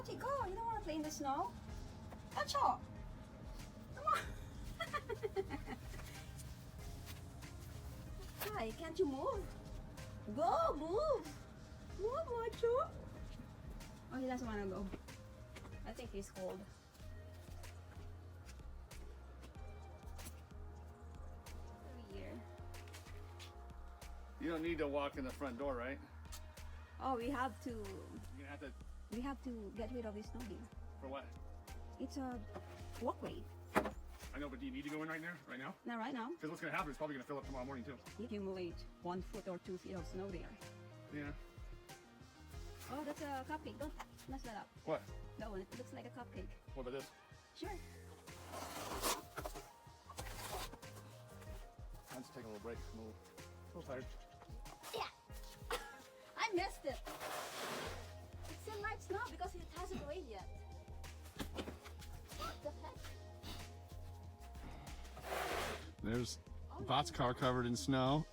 Mochi, go. You don't want to play in the snow. Tacho. Come on. Hi, can't you move? Go, move. Move, Mocho. Oh, he doesn't want to go. I think he's cold. Here. You don't need to walk in the front door, right? Oh, we have to. You're gonna have to. We have to get rid of this snow here. For what? It's a walkway. I know, but do you need to go in right now? Not right now. Because what's gonna happen is probably gonna fill up tomorrow morning too. Accumulate 1 foot or 2 feet of snow there. Yeah. Oh, that's a cupcake. Don't mess that up. What? That one, it looks like a cupcake. What about this? Sure. I'm just taking a little break. I'm a little tired. Yeah. I missed it. It's still light snow because it hasn't rained yet. What the heck? There's Bot's car covered in snow.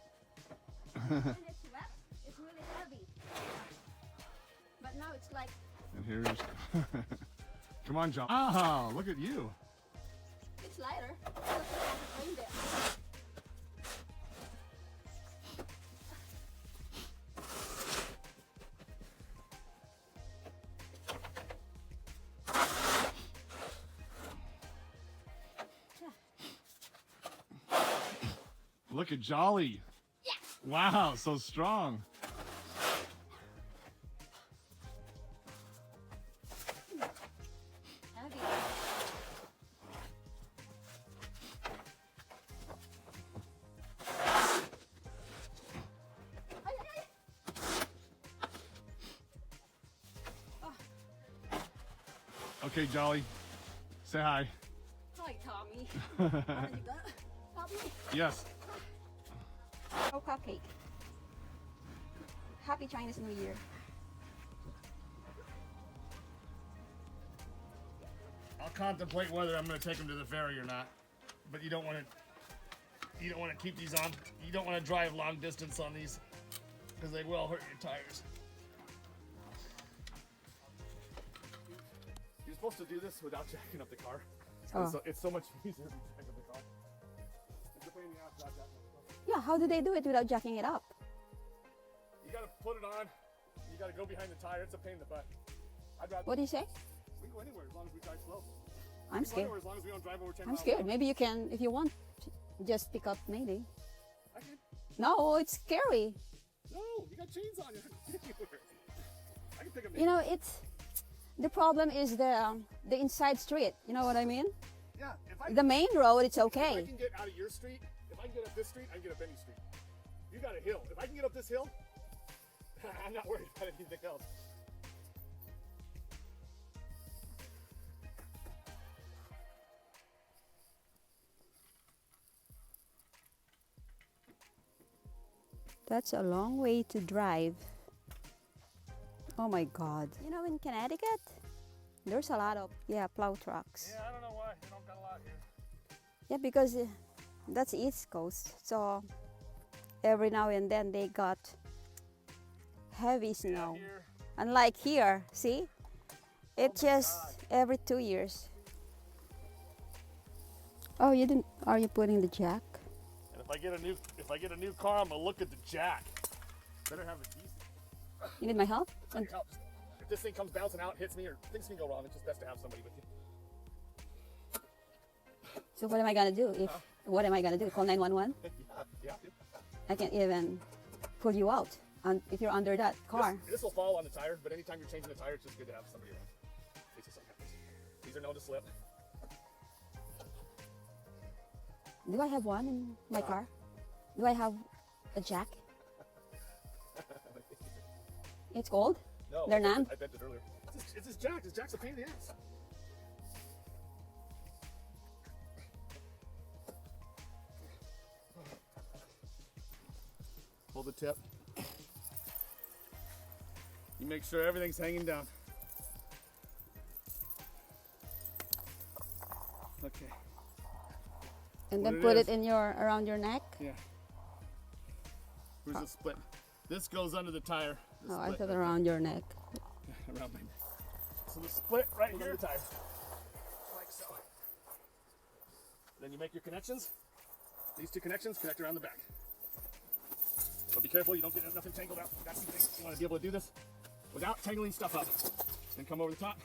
When it's wet, it's really heavy. But now it's like, And here's. Come on, John. Ah, look at you. it's lighter. Because it hasn't rained yet. Look at Jolly. Yeah. Wow, so strong. Heavy. Ay, ay, ay. Okay, Jolly. Say hi. Hi, Tommy. Are you gonna help me? Yes. Oh, cupcake. Happy Chinese New Year. I'll contemplate whether I'm going to take them to the ferry or not. But you don't want to. You don't want to keep these on. You don't want to drive long distance on these, because they will hurt your tires. You're supposed to do this without jacking up the car. Oh. It's so much easier to jack up the car. It's a pain in the ass without jacking up the car. Yeah, how do they do it without jacking it up? You got to put it on. You got to go behind the tire. It's a pain in the butt. I'd rather. What do you say? We can go anywhere as long as we drive slow. I'm We can go scared. anywhere as long as we don't drive over 10 I'm miles scared. an hour. Maybe you can, if you want, just pick up maybe. I can. No, it's scary. No, you got chains on you. I can pick up. You know, it's the problem is the inside street. You know what I mean? Yeah. If I The main road, it's If I okay. can get out of your street, if I can get up this street, I can get up any street. You got a hill. If I can get up this hill, I'm not worried about anything else. That's a long way to drive. Oh my God. You know, in Connecticut, there's a lot of, plow trucks. Yeah, I don't know why. They don't got a lot here. Yeah, because that's East Coast. So every now and then they got heavy snow. Here, Unlike here, see? It my just God. every 2 years. Oh, you didn't? Are you putting the jack? and if I get a new car, I'm gonna look at the jack. Better have a decent. You need my help? I need help. If this thing comes bouncing out, hits me, or things can go wrong, it's just best to have somebody with you. So what am I gonna do? What am I gonna do? Call 911? Yeah. I can't even pull you out if you're under that car. This will fall on the tire, but anytime you're changing the tire, it's just good to have somebody around. In case something happens. These are known to slip. Do I have one in my car? Do I have a jack? It's cold? No, They're not? I bent it earlier. It's this jack. This jack's a pain in the ass. Pull the tip. You make sure everything's hanging down. Okay. And What then it put is. it in around your neck? Yeah. Where's the split? This goes under the tire. The Oh, I split thought right around your neck. there, around my neck. This So the split right here, the tire, like so. Then you make your connections. These two connections connect around the back. But be careful you don't get nothing tangled up. That's the thing. You want to be able to do this without tangling stuff up. Then come over the top,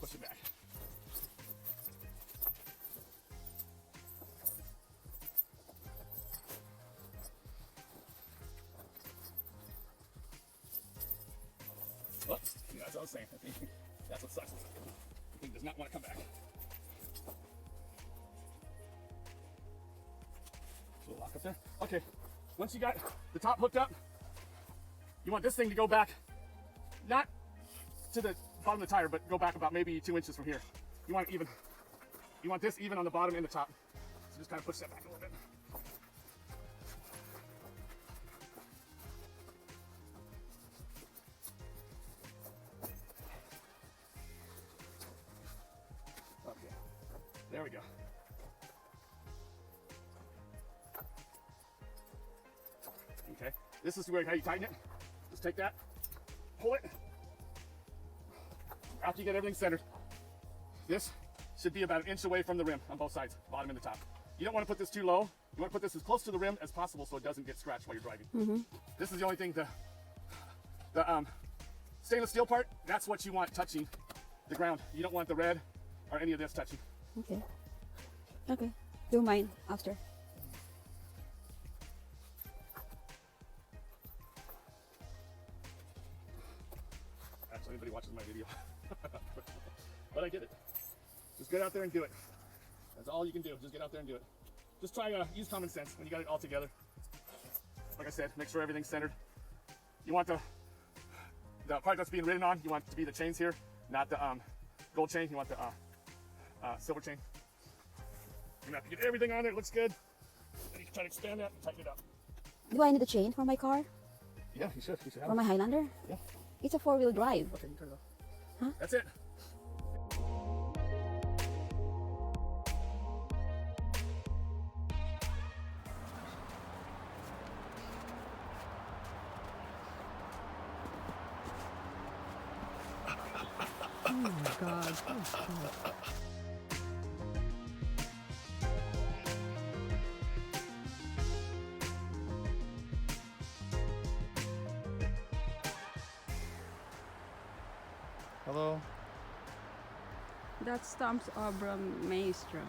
push it back. Oh, yeah, that's what I was saying. I think that's what sucks. The thing does not want to come back. So lock up there. Okay, once you got the top hooked up, you want this thing to go back, not to the bottom of the tire, but go back about maybe 2 inches from here. You want it even. You want this even on the bottom and the top. So just kind of push that back a little bit. Okay, there we go. Okay, this is where how you tighten it. Just take that, pull it. After you get everything centered, this should be about 1 inch away from the rim on both sides, bottom and the top. You don't want to put this too low. You want to put this as close to the rim as possible so it doesn't get scratched while you're driving. This is the only thing, the stainless steel part, that's what you want touching the ground. You don't want the red or any of this touching. Okay. Okay. Do mine after. Actually, anybody watches my video. But I did it. Just get out there and do it. That's all you can do. Just get out there and do it. Just try to use common sense when you got it all together. Like I said, make sure everything's centered. You want the part that's being ridden on, you want it to be the chains here, not the gold chain. You want the silver chain. You're gonna have to get everything on there. It looks good. Then you can try to expand that and tighten it up. Do I need a chain for my car? Yeah, you should. You should have For it. my Highlander? Yeah. It's a 4-wheel drive. Okay, you turn it off. Huh? That's it. Oh my God. Oh, God. Hello. That's Tom's Abram Maestro.